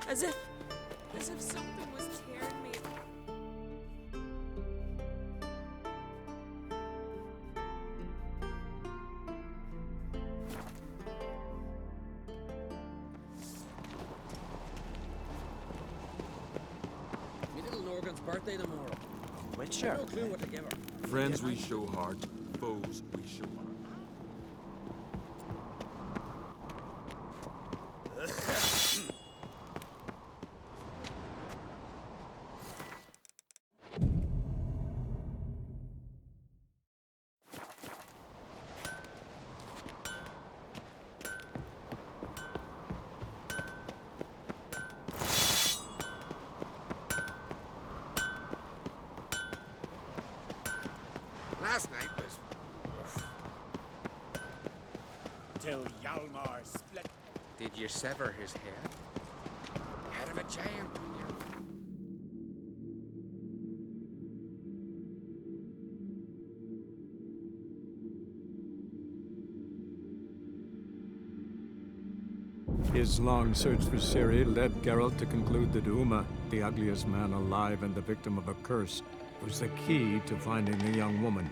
As if something was tearing me. Me little Lorgan's birthday tomorrow. Witcher. No clue what to give her. Friends we show heart, foes we show honor. Last night was... Till Hjalmar split. Did you sever his head? Head of a giant, you. His long search for Ciri led Geralt to conclude that Uma, the ugliest man alive and the victim of a curse, was the key to finding the young woman.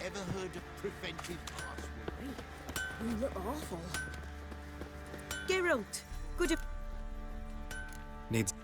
Ever heard of preventive password? You look awful. Geralt, could you... Needs...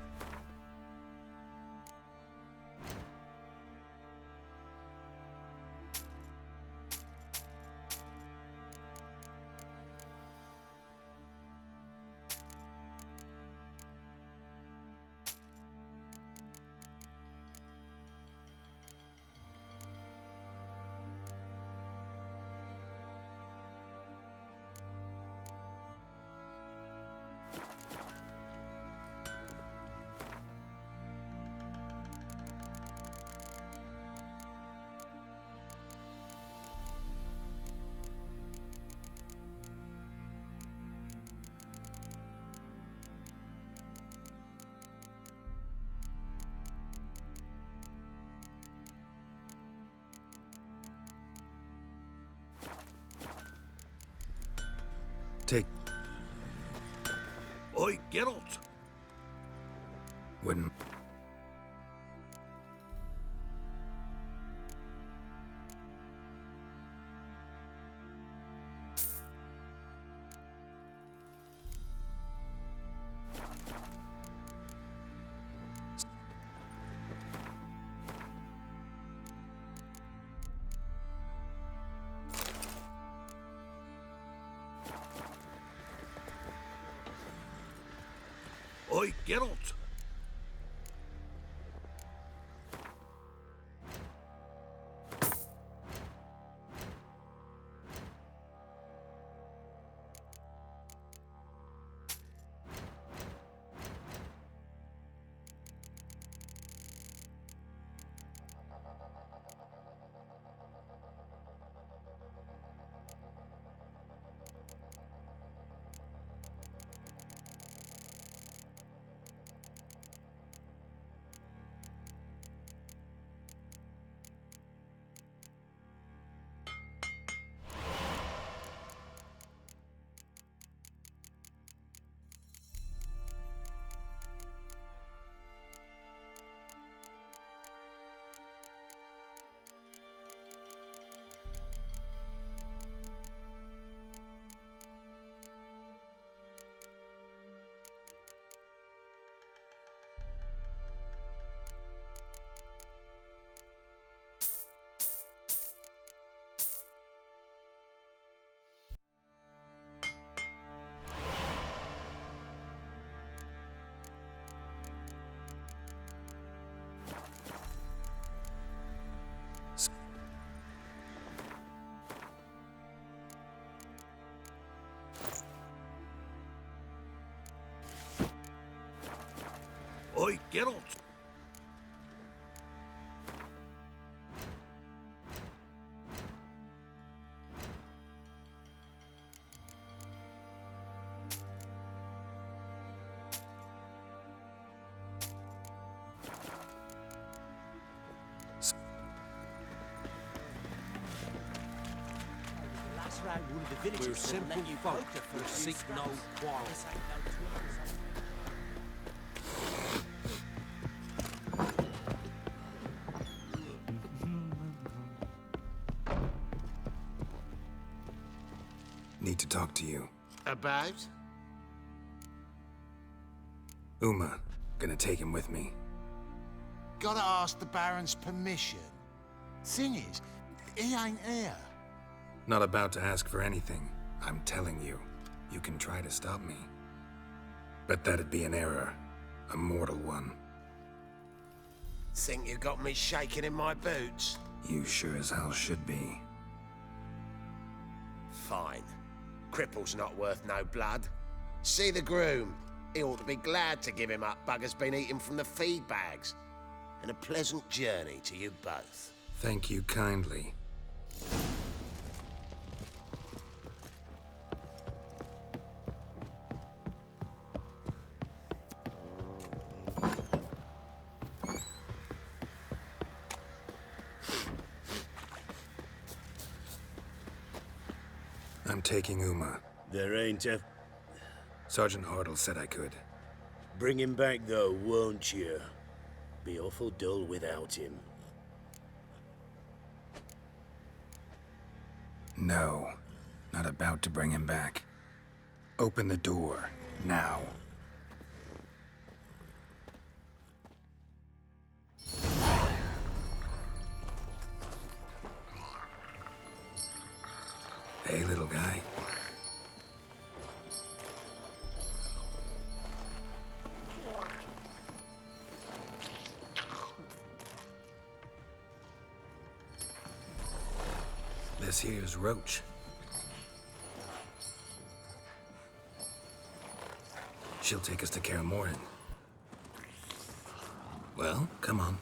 Take... Oi, Geralt! When... Oi, Geralt! Geralt! We're simple folk who seek no quarrel. Need to talk to you. About? Uma, gonna take him with me. Gotta ask the Baron's permission. Thing is, he ain't here. Not about to ask for anything. I'm telling you, you can try to stop me. But that'd be an error. A mortal one. Think you got me shaking in my boots? You sure as hell should be. Fine. Cripple's not worth no blood. See the groom. He ought to be glad to give him up. Bugger's been eating from the feed bags. And a pleasant journey to you both. Thank you kindly. I'm taking Uma. There ain't a... Sergeant Hartle said I could. Bring him back, though, won't you? Be awful dull without him. No, not about to bring him back. Open the door, now. Hey, little guy. This here's Roach. She'll take us to Kaer Morhen. Well, come on.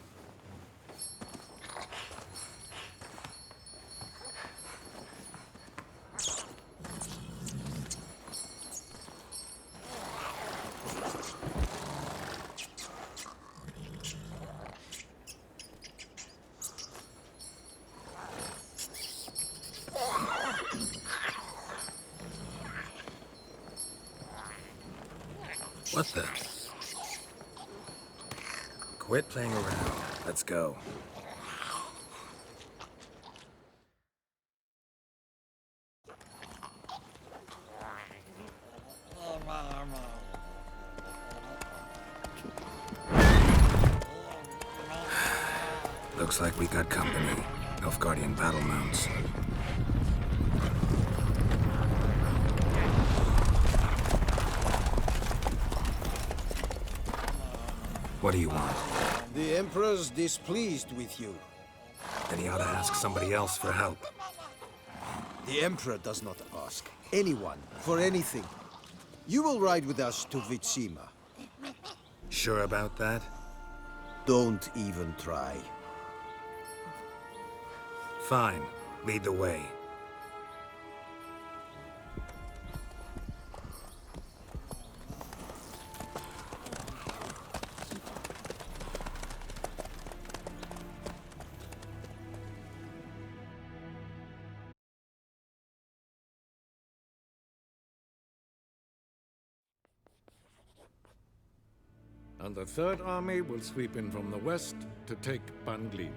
What the? Quit playing around. Let's go. Looks like we got company. Nilfgaardian battle mounts. What do you want? The Emperor's displeased with you. Then he ought to ask somebody else for help. The Emperor does not ask anyone for anything. You will ride with us to Vitsima. Sure about that? Don't even try. Fine. Lead the way. And the Third Army will sweep in from the west to take Banglin.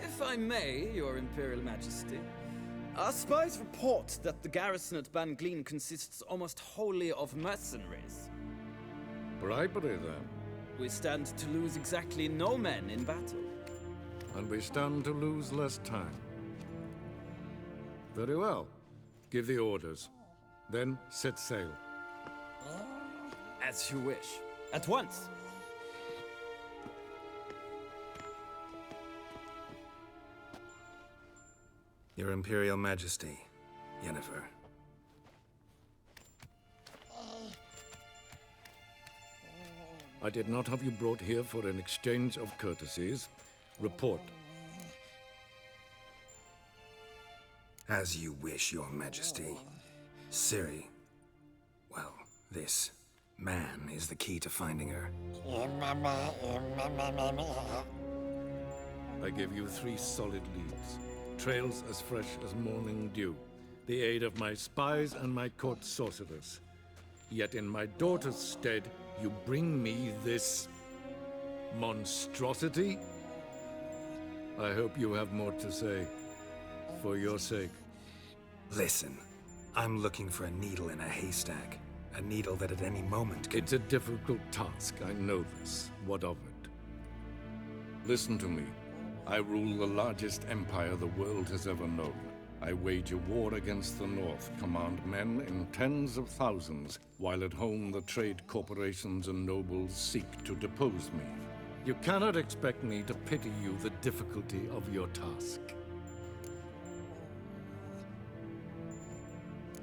If I may, Your Imperial Majesty, our spies report that the garrison at Banglin consists almost wholly of mercenaries. Bribery, then. We stand to lose exactly no men in battle. And we stand to lose less time. Very well. Give the orders. Then set sail. As you wish. At once. Your Imperial Majesty, Yennefer. I did not have you brought here for an exchange of courtesies. Report. As you wish, Your Majesty. Ciri. Well, this man is the key to finding her. I give you 3 solid leads. Trails as fresh as morning dew. The aid of my spies and my court sorcerers. Yet in my daughter's stead, you bring me this monstrosity? I hope you have more to say. For your sake. Listen, I'm looking for a needle in a haystack. A needle that at any moment could... It's a difficult task, I know this. What of it? Listen to me. I rule the largest empire the world has ever known. I wage a war against the North, command men in tens of thousands, while at home the trade corporations and nobles seek to depose me. You cannot expect me to pity you the difficulty of your task.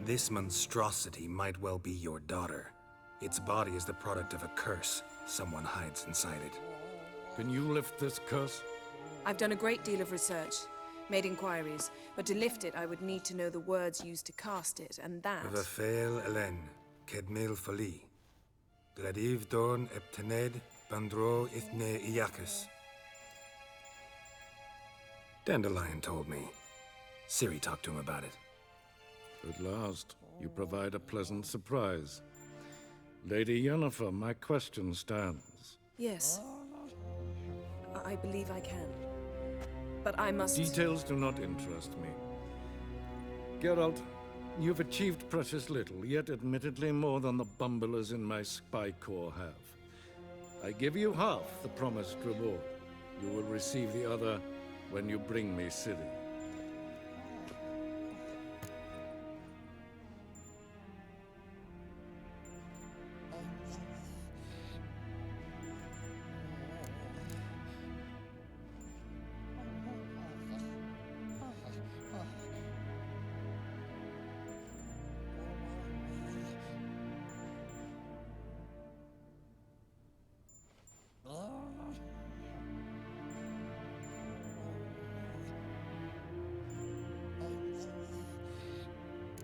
This monstrosity might well be your daughter. Its body is the product of a curse. Someone hides inside it. Can you lift this curse? I've done a great deal of research, made inquiries, but to lift it I would need to know the words used to cast it, and that... Vafael Elen, Kedmil Fali. Gladiv Dorn Eptened, Bandro Ithne Iacus. Dandelion told me. Ciri talked to him about it. At last, you provide a pleasant surprise. Lady Yennefer, my question stands. Yes. I believe I can. But I must... Details do not interest me. Geralt, you've achieved precious little, yet admittedly more than the bumblers in my spy corps have. I give you half the promised reward. You will receive the other when you bring me Ciri.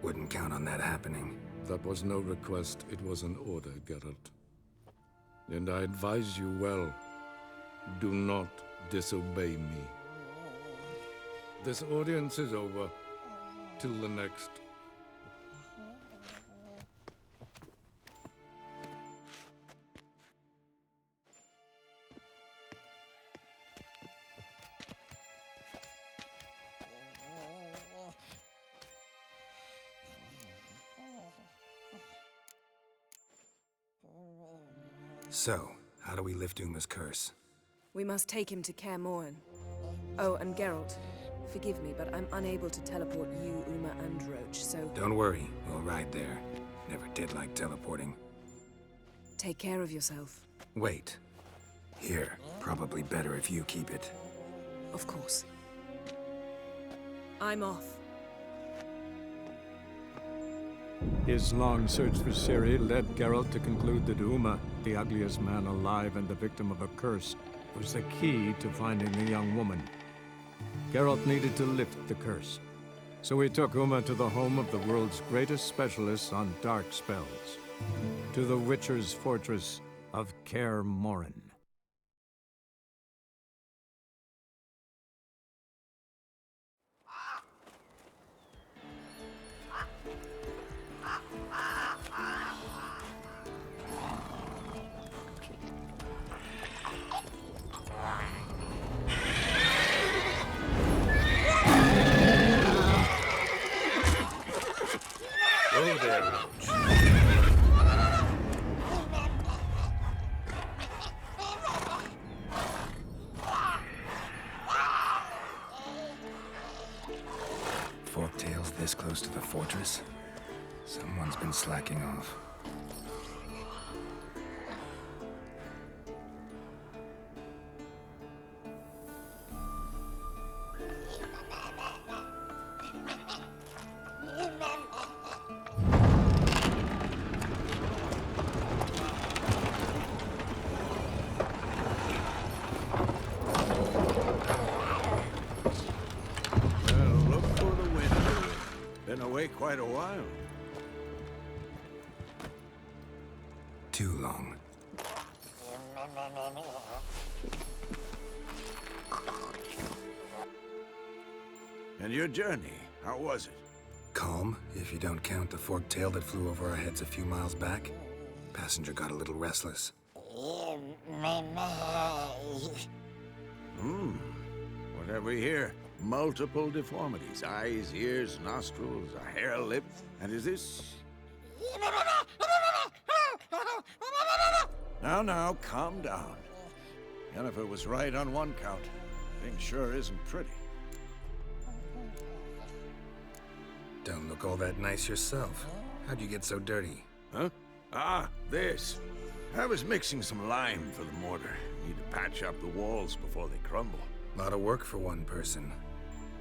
Wouldn't count on that happening. That was no request, it was an order, Geralt. And I advise you well, do not disobey me. This audience is over. Till the next. So, how do we lift Uma's curse? We must take him to Kaer Morhen. Oh, and Geralt, forgive me, but I'm unable to teleport you, Uma, and Roach, so... Don't worry, we'll ride there. Never did like teleporting. Take care of yourself. Wait. Here, probably better if you keep it. Of course. I'm off. His long search for Ciri led Geralt to conclude that Uma, the ugliest man alive and the victim of a curse, was the key to finding the young woman. Geralt needed to lift the curse, so he took Uma to the home of the world's greatest specialists on dark spells, to the Witcher's fortress of Kaer Morhen. Oh, there, Roach. Forktails this close to the fortress? Someone's been slacking off. quite a while. Too long. And your journey, how was it? Calm, if you don't count the forked tail that flew over our heads a few miles back. Passenger got a little restless. What have we here? Multiple deformities. Eyes, ears, nostrils, a hair lip. And is this... Now, calm down. Yennefer was right on one count. Thing sure isn't pretty. Don't look all that nice yourself. How'd you get so dirty? Huh? Ah, this. I was mixing some lime for the mortar. Need to patch up the walls before they crumble. Lot of work for one person.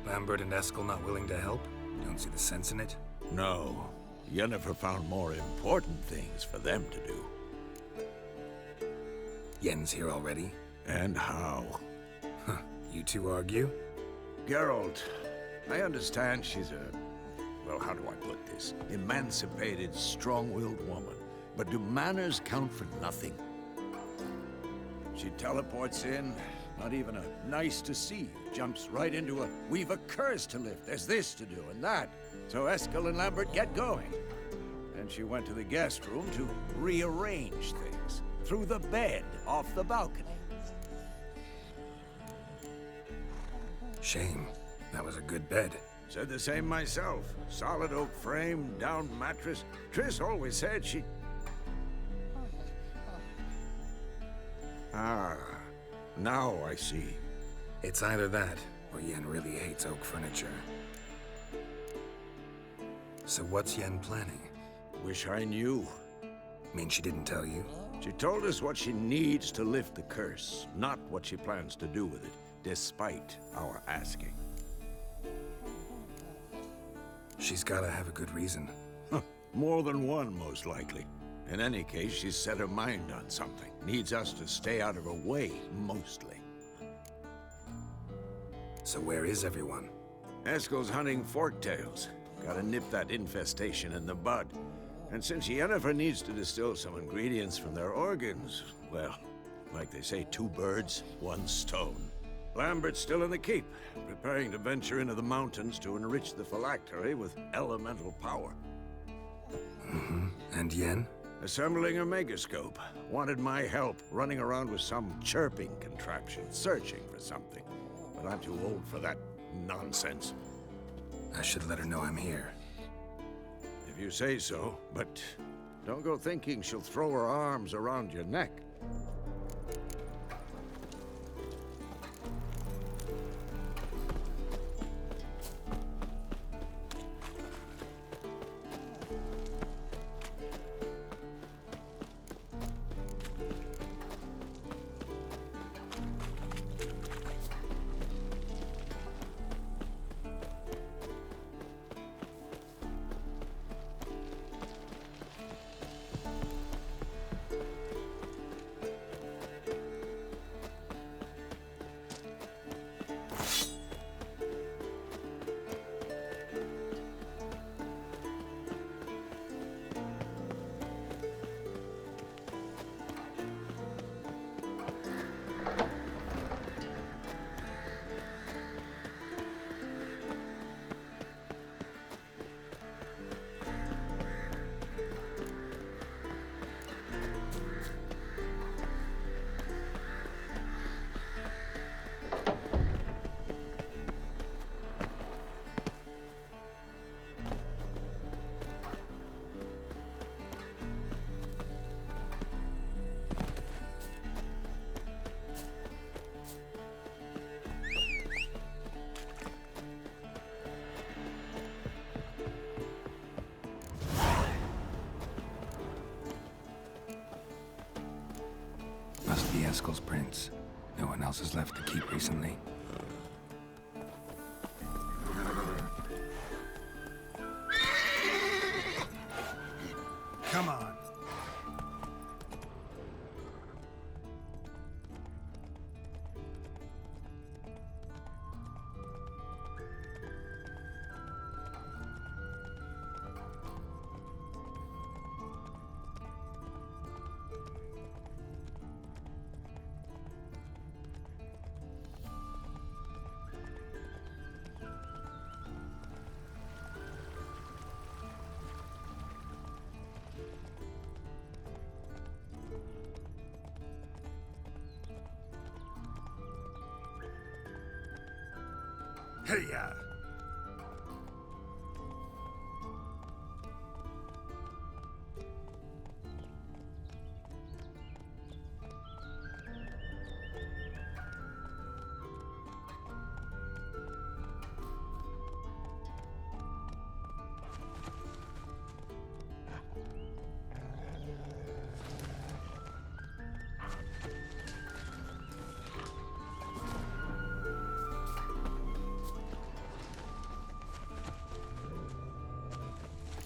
Lambert and Eskel not willing to help? Don't see the sense in it? No. Yennefer found more important things for them to do. Yen's here already? And how? Huh. You two argue? Geralt, I understand she's a... well, how do I put this? Emancipated, strong-willed woman. But do manners count for nothing? She teleports in, not even a nice to see, jumps right into a, we've a curse to lift, there's this to do and that. So Eskel and Lambert get going. Then she went to the guest room to rearrange things. Through the bed, off the balcony. Shame. That was a good bed. Said the same myself. Solid oak frame, down mattress. Triss always said she... Ah, now I see. It's either that, or Yen really hates oak furniture. So what's Yen planning? Wish I knew. Mean she didn't tell you? She told us what she needs to lift the curse, not what she plans to do with it, despite our asking. She's gotta have a good reason. More than one, most likely. In any case, she's set her mind on something. Needs us to stay out of her way, mostly. So where is everyone? Eskel's hunting forktails. Gotta nip that infestation in the bud. And since Yennefer needs to distill some ingredients from their organs, well, like they say, 2 birds, 1 stone. Lambert's still in the keep, preparing to venture into the mountains to enrich the phylactery with elemental power. And Yen? Assembling a megascope. Wanted my help running around with some chirping contraption, searching for something. But I'm too old for that nonsense. I should let her know I'm here. If you say so, but don't go thinking she'll throw her arms around your neck. Must be Eskel's prints. No one else has left the keep recently. Come on. Hey-ya!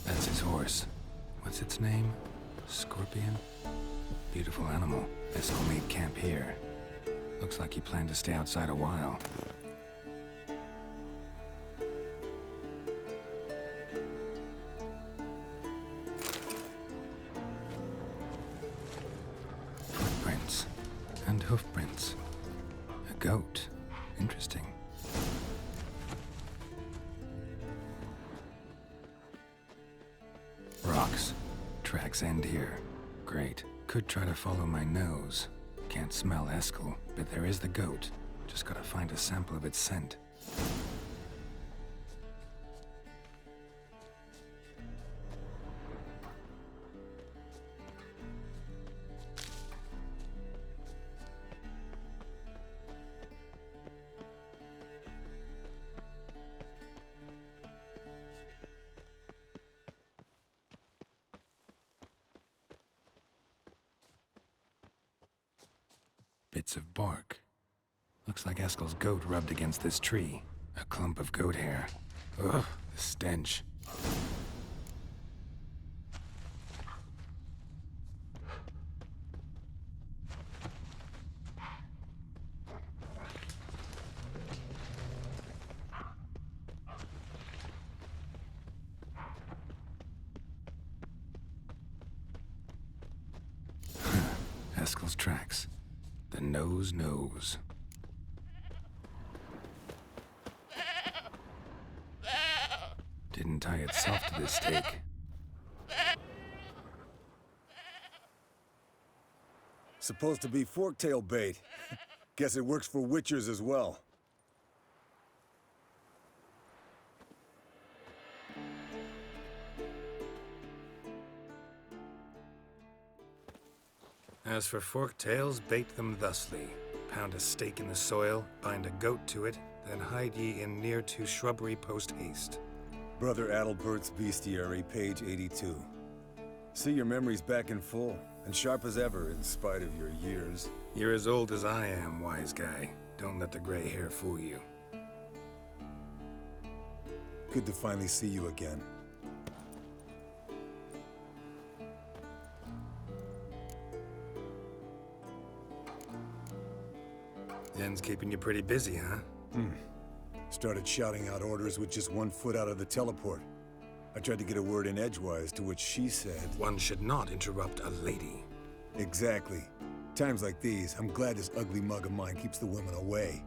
That's his horse. What's its name? Scorpion? Beautiful animal. Eskel made camp here. Looks like he planned to stay outside a while. Footprints. And hoofprints. A goat. Interesting. Rocks. Tracks end here. Great. Could try to follow my nose. Can't smell Eskel, but there is the goat. Just gotta find a sample of its scent. Bits of bark. Looks like Eskel's goat rubbed against this tree. A clump of goat hair. Ugh, the stench. Eskel's tracks. The nose knows. Didn't tie itself to this stake. Supposed to be forktail bait. Guess it works for witchers as well. As for forktails, bait them thusly. Pound a stake in the soil, bind a goat to it, then hide ye in near to shrubbery post haste. Brother Adalbert's Bestiary, page 82. See, your memory's back in full, and sharp as ever, in spite of your years. You're as old as I am, wise guy. Don't let the gray hair fool you. Good to finally see you again. Yen's keeping you pretty busy, huh? Started shouting out orders with just 1 foot out of the teleport. I tried to get a word in edgewise, to which she said... One should not interrupt a lady. Exactly. Times like these, I'm glad this ugly mug of mine keeps the women away.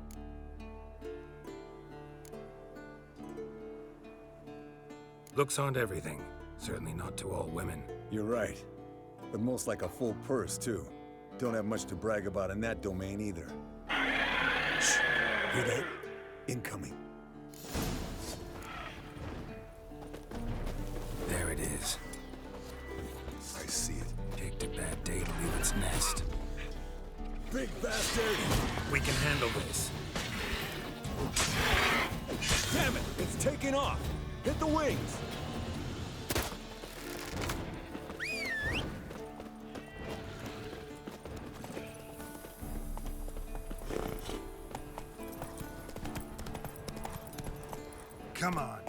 Looks aren't everything. Certainly not to all women. You're right. But most like a full purse, too. Don't have much to brag about in that domain, either. Shh! Hear that? Incoming. There it is. I see it. Taked a bad day to leave its nest. Big bastard! We can handle this. Damn it! It's taking off! Hit the wings! Come on.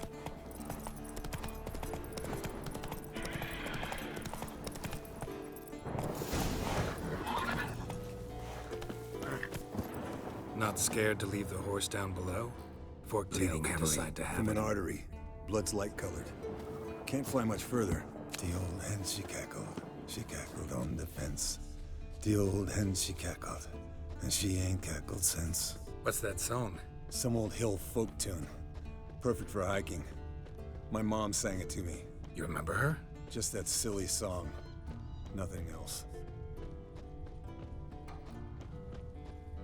Not scared to leave the horse down below? Forktail Bleeding can heavily decide to have from an it. artery. Blood's light-colored. Can't fly much further. The old hen, she cackled on the fence. The old hen, she cackled, and she ain't cackled since. What's that song? Some old hill folk tune. Perfect for hiking. My mom sang it to me. You remember her? Just that silly song. Nothing else.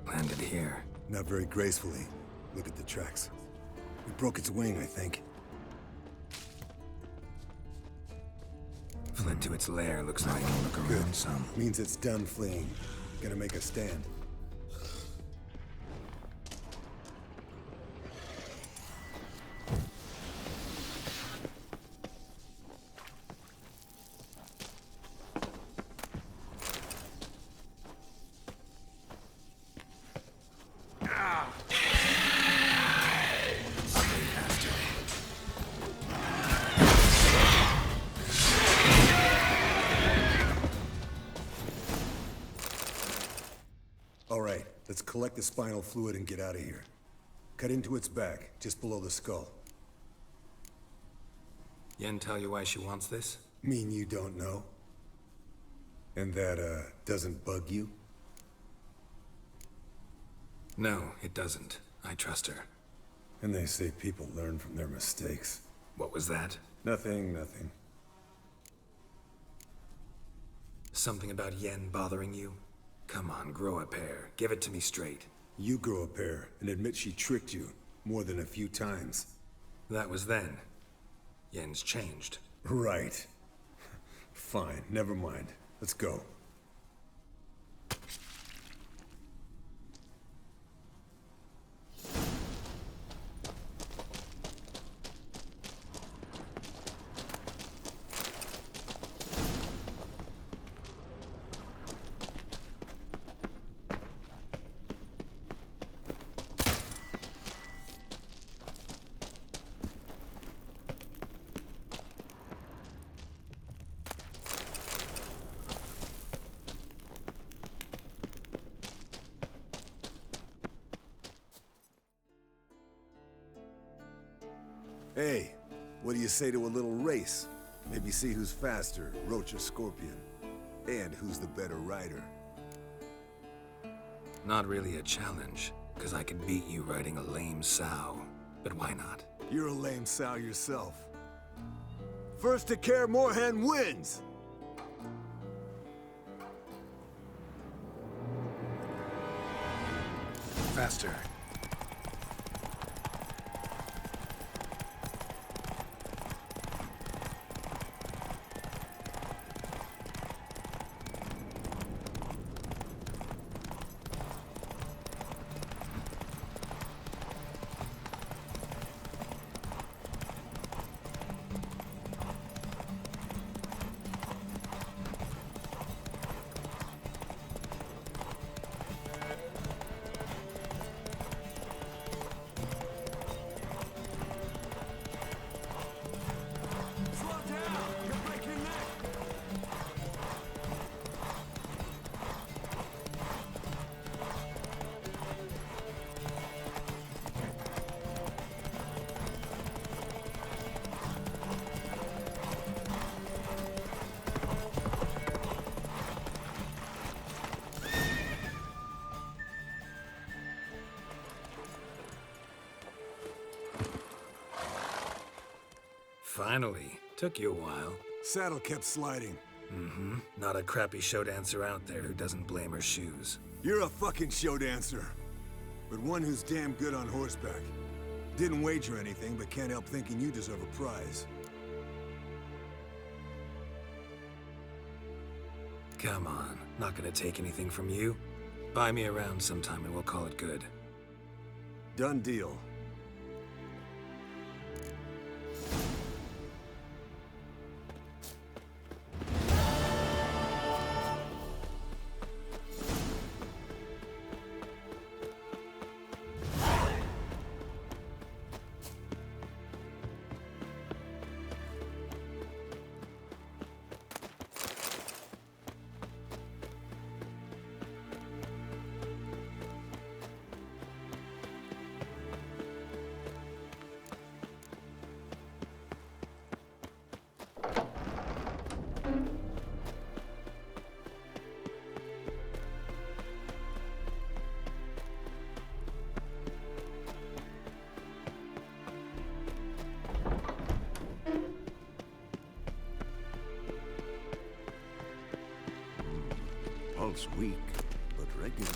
Landed here. Not very gracefully. Look at the tracks. We broke its wing, I think. Fled to its lair, looks like. Look around some. Means it's done fleeing. Gonna make a stand. All right, let's collect the spinal fluid and get out of here. Cut into its back, just below the skull. Yen tell you why she wants this? Mean you don't know? And that, doesn't bug you? No, it doesn't. I trust her. And they say people learn from their mistakes. What was that? Nothing, nothing. Something about Yen bothering you? Come on, grow a pair. Give it to me straight. You grow a pair and admit she tricked you more than a few times. That was then. Yen's changed. Right. Fine, never mind. Let's go. Hey, what do you say to a little race? Maybe see who's faster, Roach or Scorpion. And who's the better rider. Not really a challenge, because I could beat you riding a lame sow. But why not? You're a lame sow yourself. First to Kaer Morhen wins! Faster. Finally. Took you a while. Saddle kept sliding. Mm-hmm. Not a crappy show dancer out there who doesn't blame her shoes. You're a fucking show dancer. But one who's damn good on horseback. Didn't wager anything, but can't help thinking you deserve a prize. Come on. Not gonna take anything from you. Buy me around sometime and we'll call it good. Done deal. Pulse weak, but regular.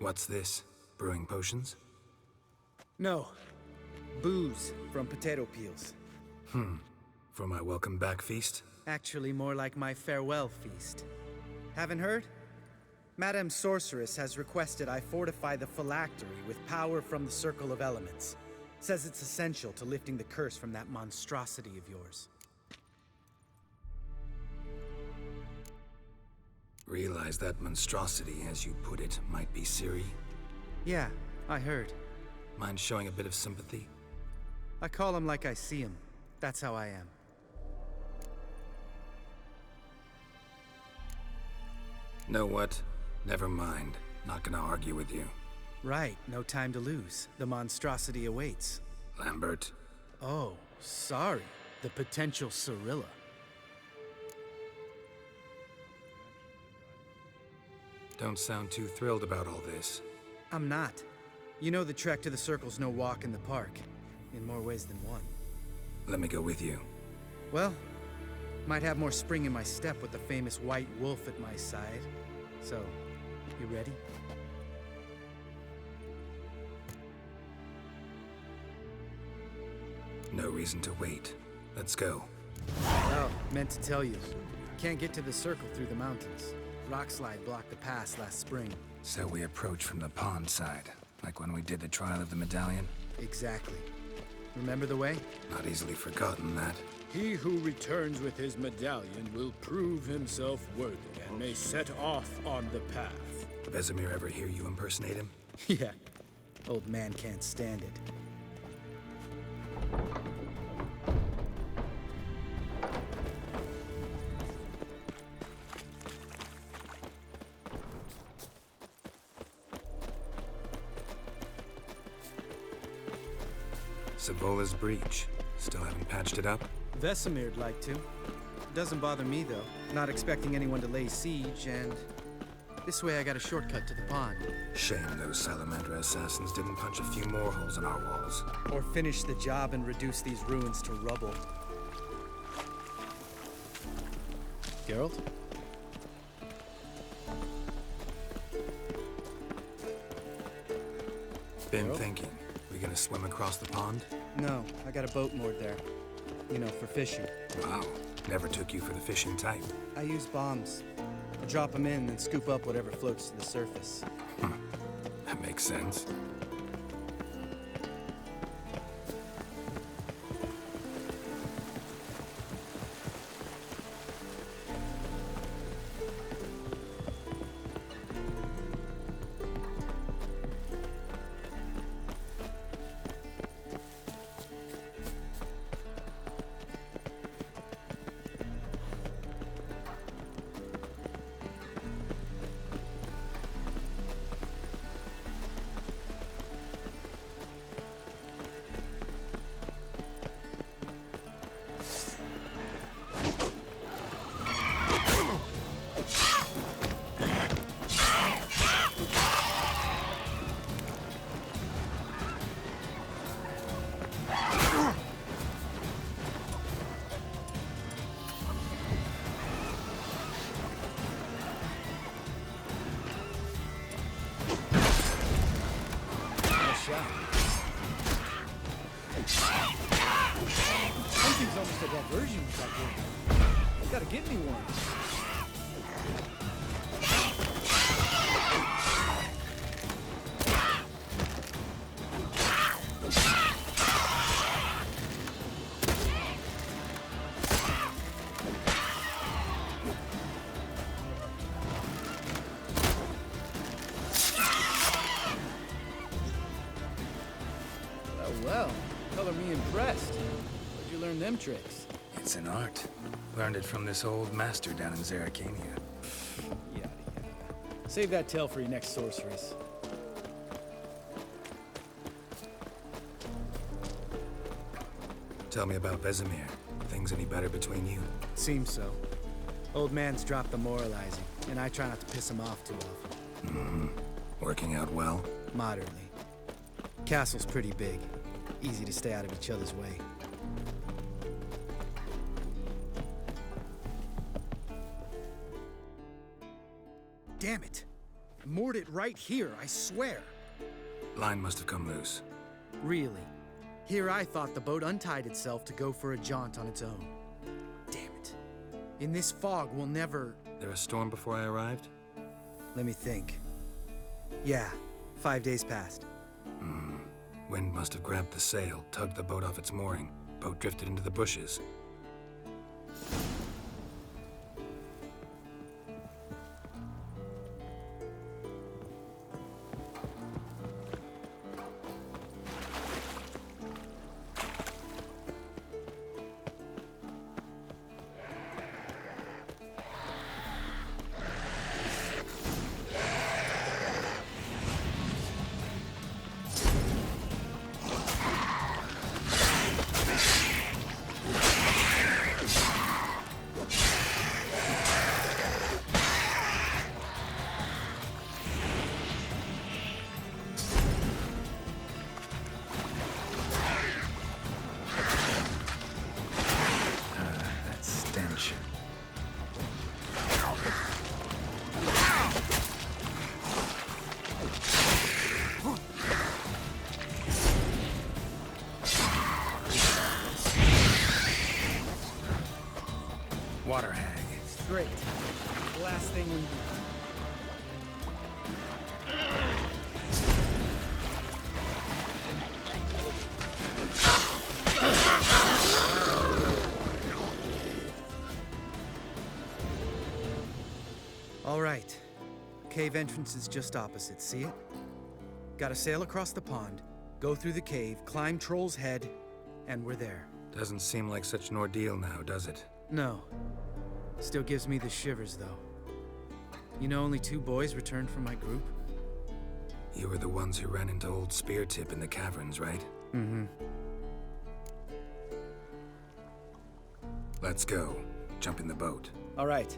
What's this? Brewing potions? No. Booze from potato peels. For my welcome back feast? Actually, more like my farewell feast. Haven't heard? Madame Sorceress has requested I fortify the phylactery with power from the Circle of Elements. Says it's essential to lifting the curse from that monstrosity of yours. Realize that monstrosity, as you put it, might be Ciri? Yeah, I heard. Mind showing a bit of sympathy? I call him like I see him. That's how I am. Know what? Never mind. Not gonna argue with you. Right, no time to lose. The monstrosity awaits. Lambert. Oh, sorry. The potential Cirilla. Don't sound too thrilled about all this. I'm not. You know the trek to the Circle's no walk in the park. In more ways than one. Let me go with you. Well, might have more spring in my step with the famous white wolf at my side. So, you ready? No reason to wait. Let's go. Oh, meant to tell you. Can't get to the Circle through the mountains. Rockslide blocked the pass last spring. So we approach from the pond side, like when we did the trial of the medallion? Exactly. Remember the way? Not easily forgotten, that. He who returns with his medallion will prove himself worthy and may set off on the path. Vesemir ever hear you impersonate him? Yeah. Old man can't stand it. Savola's breach. Still haven't patched it up? Vesemir'd like to. Doesn't bother me, though. Not expecting anyone to lay siege, and this way I got a shortcut to the pond. Shame those Salamandra assassins didn't punch a few more holes in our walls. Or finish the job and reduce these ruins to rubble. Geralt? Been thinking. We gonna swim across the pond? No, I got a boat moored there. You know, for fishing. Wow. Never took you for the fishing type. I use bombs. I drop them in and scoop up whatever floats to the surface. That makes sense. Something's almost a diversion with that game. You gotta give me one. Well, color me impressed. Where'd you learn them tricks? It's an art. Learned it from this old master down in Zerrikania. Yada, yada. Save that tale for your next sorceress. Tell me about Vesemir. Things any better between you? Seems so. Old man's dropped the moralizing, and I try not to piss him off too often. Mm-hmm. Working out well? Moderately. Castle's pretty big. Easy to stay out of each other's way. Damn it! moored it right here, I swear. Line must have come loose. Really? Here I thought the boat untied itself to go for a jaunt on its own. Damn it. In this fog, we'll never... There a storm before I arrived? Let me think. Yeah, 5 days passed. Wind must have grabbed the sail, tugged the boat off its mooring. Boat drifted into the bushes. That stench. Water hag. Great. Last thing we need. All right. Cave entrance is just opposite, see it? Gotta sail across the pond, go through the cave, climb Troll's Head, and we're there. Doesn't seem like such an ordeal now, does it? No. Still gives me the shivers, though. You know only 2 boys returned from my group? You were the ones who ran into old Spear Tip in the caverns, right? Mm-hmm. Let's go. Jump in the boat. All right.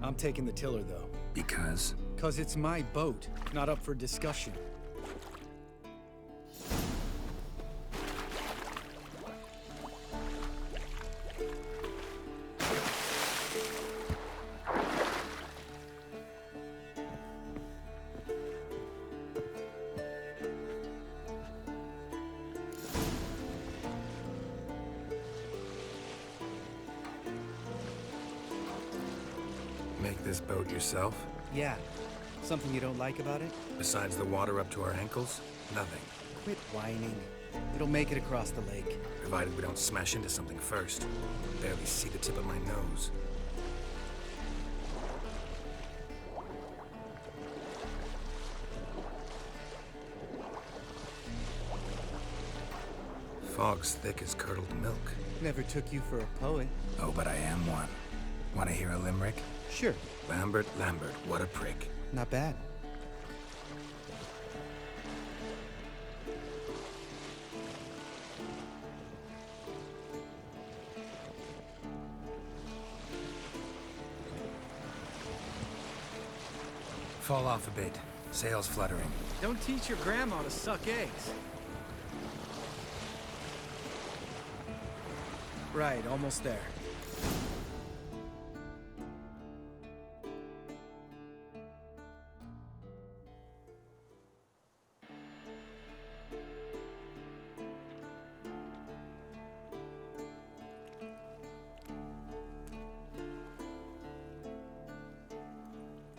I'm taking the tiller, though. Because? 'Cause it's my boat, not up for discussion. Make this boat yourself? Yeah. Something you don't like about it? Besides the water up to our ankles? Nothing. Quit whining. It'll make it across the lake. Provided we don't smash into something first. Barely see the tip of my nose. Fog's thick as curdled milk. Never took you for a poet. Oh, but I am one. Want to hear a limerick? Sure. Lambert, Lambert, what a prick. Not bad. Fall off a bit. Sails fluttering. Don't teach your grandma to suck eggs. Right, almost there.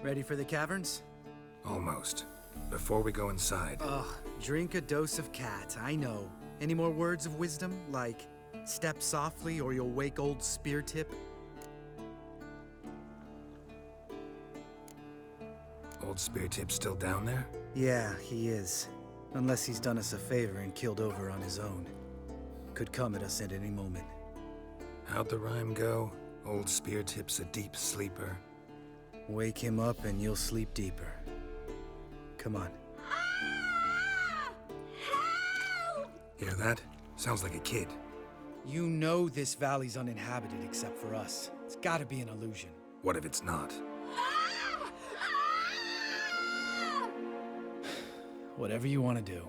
Ready for the caverns? Almost. Before we go inside. Ugh, drink a dose of cat, I know. Any more words of wisdom, like step softly or you'll wake old Spear Tip? Old Spear Tip's still down there? Yeah, he is. Unless he's done us a favor and killed over on his own. Could come at us at any moment. How'd the rhyme go? Old Spear Tip's a deep sleeper. Wake him up and you'll sleep deeper. Come on. Hear that? Sounds like a kid. You know this valley's uninhabited except for us. It's gotta be an illusion. What if it's not? Whatever you want to do.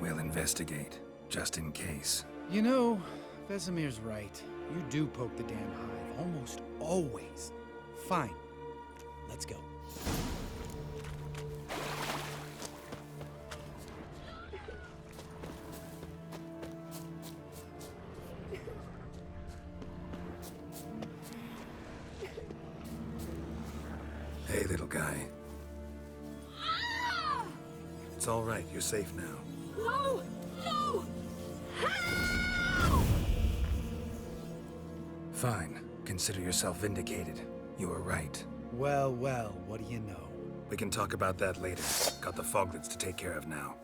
We'll investigate, just in case. You know, Vesemir's right. You do poke the damn hive, almost always. Fine. Let's go. Hey, little guy. It's all right. You're safe now. No! No! Fine. Consider yourself vindicated. You were right. Well, well, what do you know? We can talk about that later. Got the foglets to take care of now.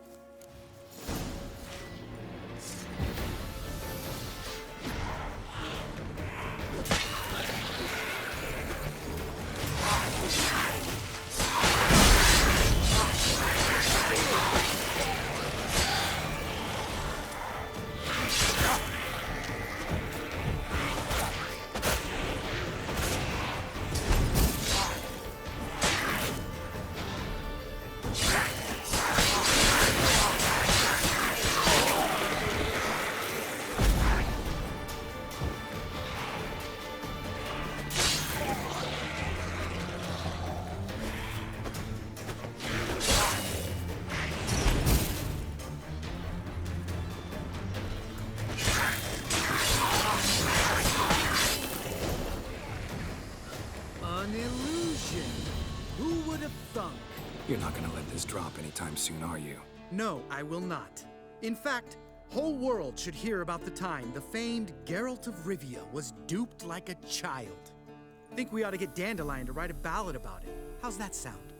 An illusion! Who would have thunk? You're not gonna let this drop anytime soon, are you? No, I will not. In fact, whole world should hear about the time the famed Geralt of Rivia was duped like a child. Think we ought to get Dandelion to write a ballad about it. How's that sound?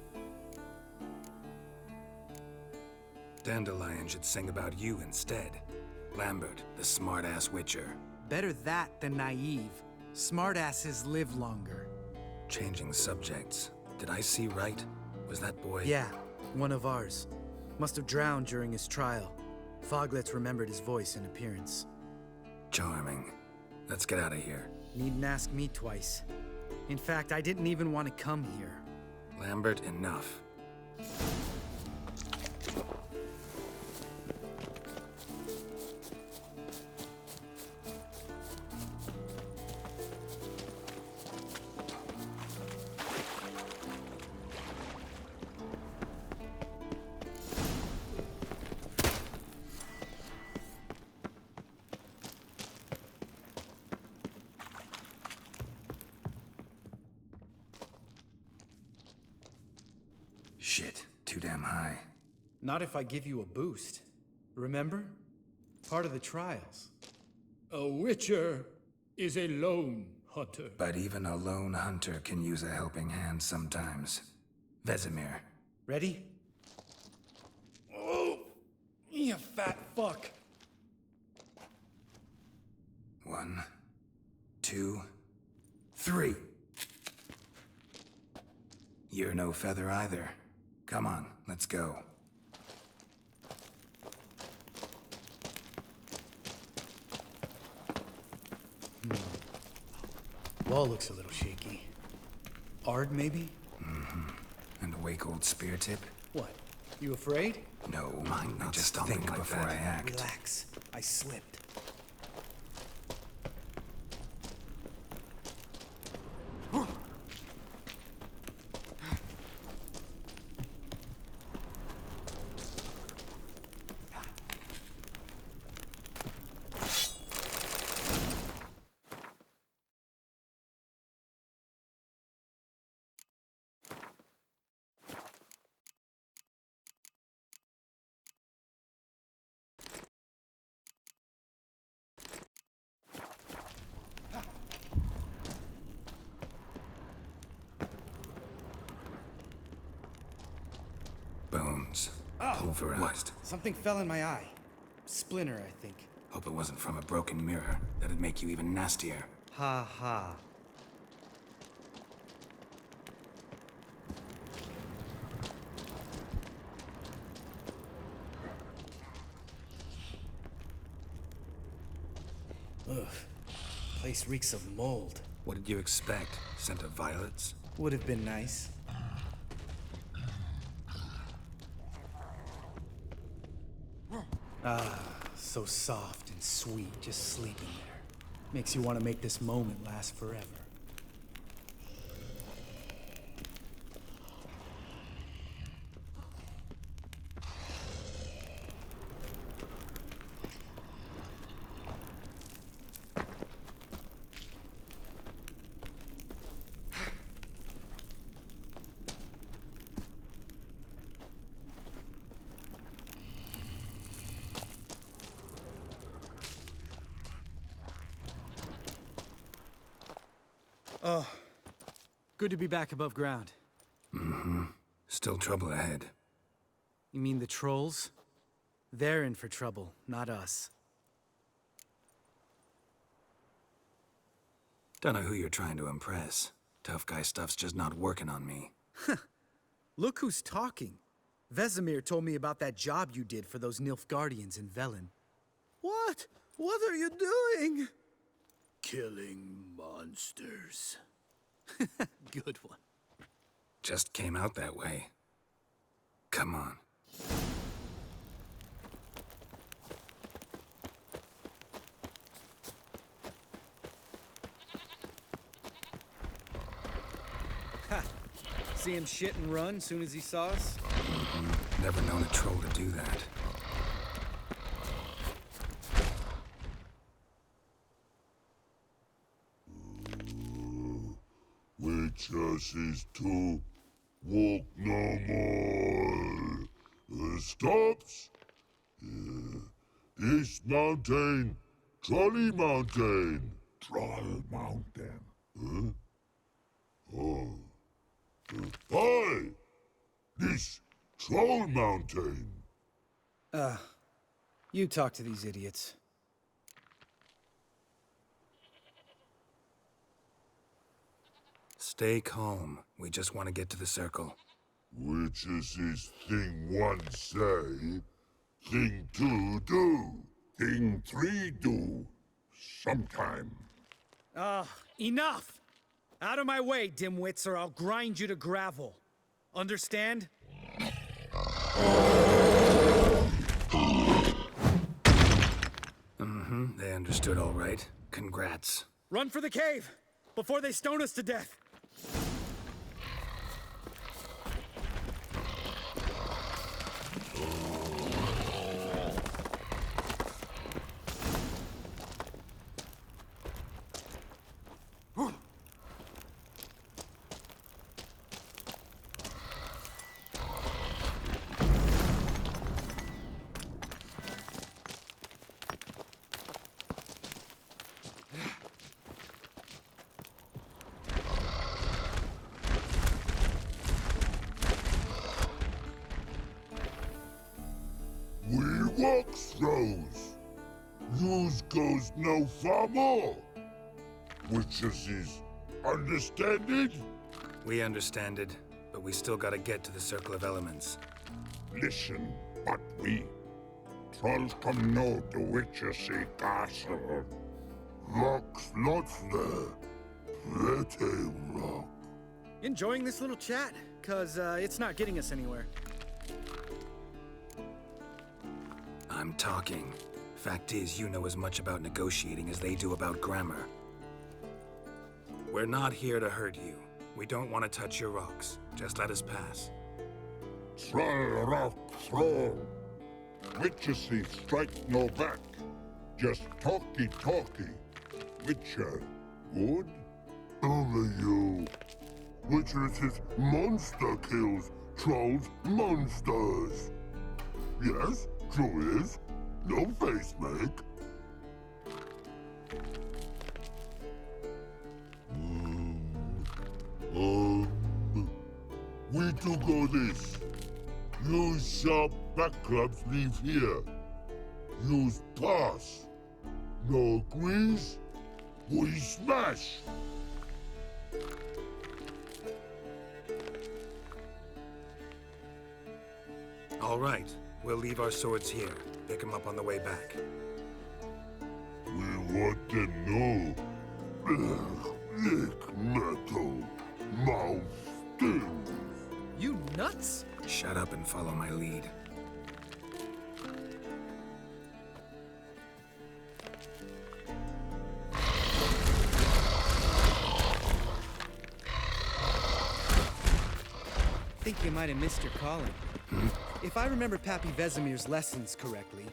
Dandelion should sing about you instead. Lambert, the smart-ass witcher. Better that than naive. Smartasses live longer. Changing subjects. Did I see right? Was that boy? Yeah, one of ours. Must have drowned during his trial. Foglets remembered his voice and appearance. Charming. Let's get out of here. Needn't ask me twice. In fact, I didn't even want to come here. Lambert, enough. Shit, too damn high. Not if I give you a boost. Remember? Part of the trials. A witcher is a lone hunter. But even a lone hunter can use a helping hand sometimes. Vesemir. Ready? Oh, you fat fuck. 1, 2, 3. You're no feather either. Come on, let's go. Wall looks a little shaky. Ard, maybe? Mm-hmm. And a wake-old spear tip? What? You afraid? No, mind not just think like before I act. Relax. I slipped. Bones. Oh, Pulverized. Something fell in my eye. Splinter, I think. Hope it wasn't from a broken mirror. That'd make you even nastier. Ha ha. Ugh. Place reeks of mold. What did you expect? Scent of violets? Would have been nice. Ah, so soft and sweet, just sleeping there. Makes you want to make this moment last forever. Oh, good to be back above ground. Mm-hmm. Still trouble ahead. You mean the trolls? They're in for trouble, not us. Don't know who you're trying to impress. Tough guy stuff's just not working on me. Look who's talking. Vesemir told me about that job you did for those Nilfgaardians in Velen. What? What are you doing? Killing monsters. Good one. Just came out that way. Come on. Ha! See him shit and run soon as he saw us? Mm-hmm. Never known a troll to do that. Witches is to walk no more. Stops? This mountain, Trolley Mountain. Troll Mountain. Huh? Oh. Hi! This Troll Mountain. You talk to these idiots. Stay calm. We just want to get to the circle. Witches is thing one say, thing two do, thing three do, sometime. Enough! Out of my way, dimwits, or I'll grind you to gravel. Understand? Mm-hmm, they understood all right. Congrats. Run for the cave! Before they stone us to death! We walk throws. Yous goes no far more. Witches is understand it? We understand it, but we still gotta get to the Circle of Elements. Listen, but we trolls come know the Witches castle. Rocks lots there. Pretty rock. Enjoying this little chat? 'Cause it's not getting us anywhere. I'm talking. Fact is, you know as much about negotiating as they do about grammar. We're not here to hurt you. We don't want to touch your rocks. Just let us pass. Troll rock throw. Witches strike no back. Just talky. Witcher, good? Only you. Witches is monster kills. Trolls monsters. Yes, true is. No face make. We do go this. Use sharp back clubs leave here. Use pass. No agrees? We smash. All right. We'll leave our swords here. Pick them up on the way back. We want to know. Lick metal. Mouth stings. You nuts? Shut up and follow my lead. Think you might have missed your calling. If I remember Pappy Vesemir's lessons correctly,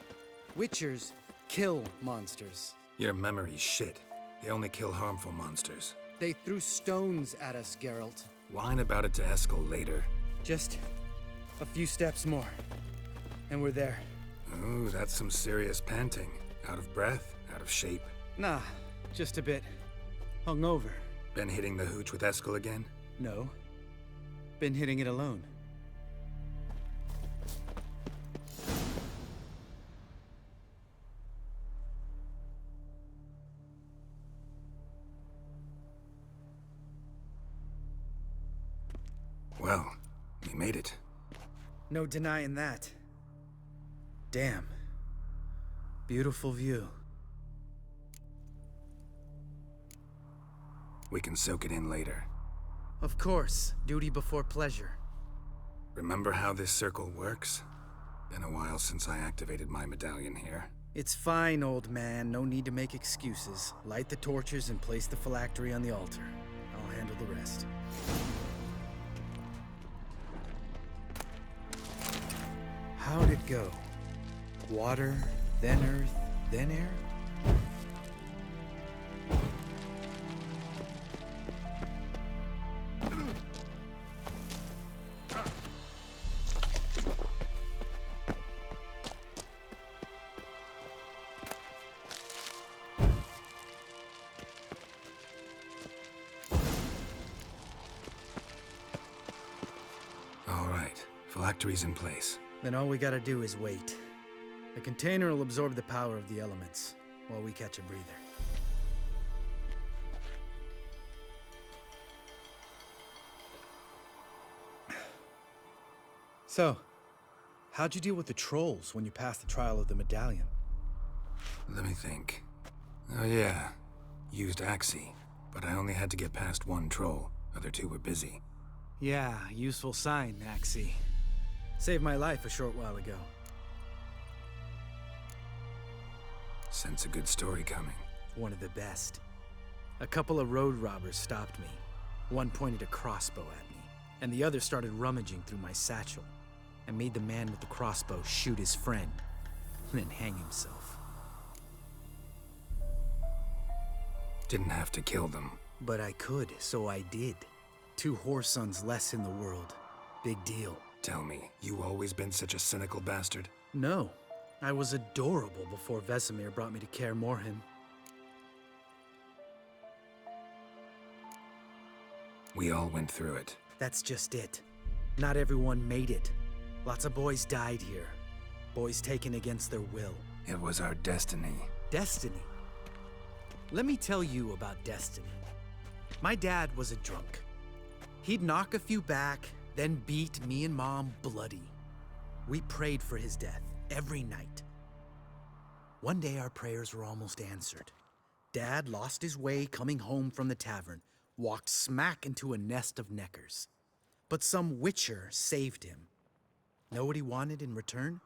Witchers kill monsters. Your memory's shit. They only kill harmful monsters. They threw stones at us, Geralt. Whine about it to Eskel later. Just a few steps more, and we're there. Ooh, that's some serious panting. Out of breath, out of shape. Nah, just a bit hungover. Been hitting the hooch with Eskel again? No. Been hitting it alone. Well, we made it. No denying that. Damn. Beautiful view. We can soak it in later. Of course. Duty before pleasure. Remember how this circle works? Been a while since I activated my medallion here. It's fine, old man. No need to make excuses. Light the torches and place the phylactery on the altar. I'll handle the rest. How'd it go? Water, then earth, then air? All right, phylactery's in place. Then all we gotta do is wait. The container will absorb the power of the elements, while we catch a breather. So, how'd you deal with the trolls when you passed the trial of the medallion? Let me think. Oh yeah, used Axie, but I only had to get past one troll. Other two were busy. Yeah, useful sign, Axie. Saved my life a short while ago. Sense a good story coming. One of the best. A couple of road robbers stopped me. One pointed a crossbow at me, and the other started rummaging through my satchel, and made the man with the crossbow shoot his friend, and then hang himself. Didn't have to kill them. But I could, so I did. 2 whoresons less in the world. Big deal. Tell me, you always been such a cynical bastard? No. I was adorable before Vesemir brought me to Kaer Morhen. We all went through it. That's just it. Not everyone made it. Lots of boys died here. Boys taken against their will. It was our destiny. Destiny? Let me tell you about destiny. My dad was a drunk. He'd knock a few back, then beat me and Mom bloody. We prayed for his death every night. One day our prayers were almost answered. Dad lost his way coming home from the tavern, walked smack into a nest of neckers. But some witcher saved him. Know what he wanted in return?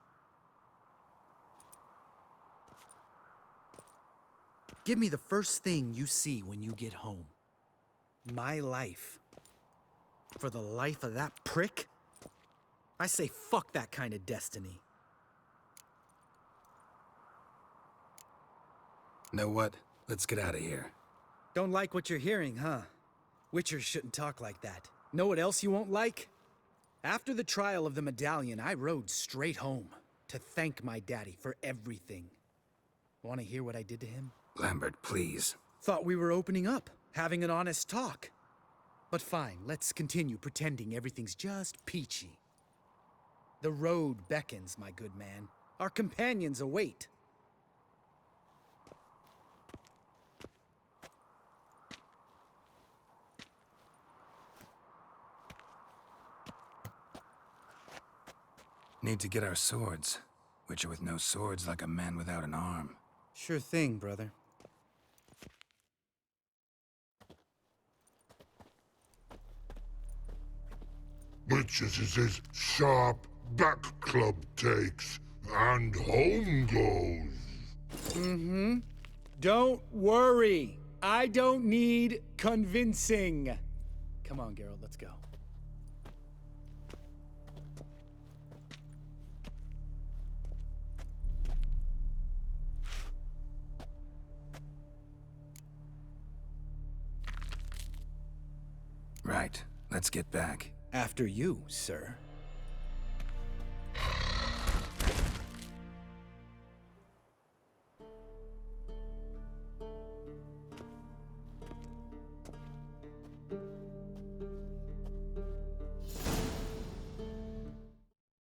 Give me the first thing you see when you get home. My life. For the life of that prick? I say fuck that kind of destiny. Know what? Let's get out of here. Don't like what you're hearing, huh? Witchers shouldn't talk like that. Know what else you won't like? After the trial of the medallion, I rode straight home to thank my daddy for everything. Want to hear what I did to him? Lambert, please. Thought we were opening up, having an honest talk. But fine, let's continue pretending everything's just peachy. The road beckons, my good man. Our companions await. Need to get our swords. Witcher with no swords like a man without an arm. Sure thing, brother. Witches is his sharp back club takes, and home goes. Mm-hmm. Don't worry. I don't need convincing. Come on, Geralt, let's go. Right. Let's get back. After you, sir.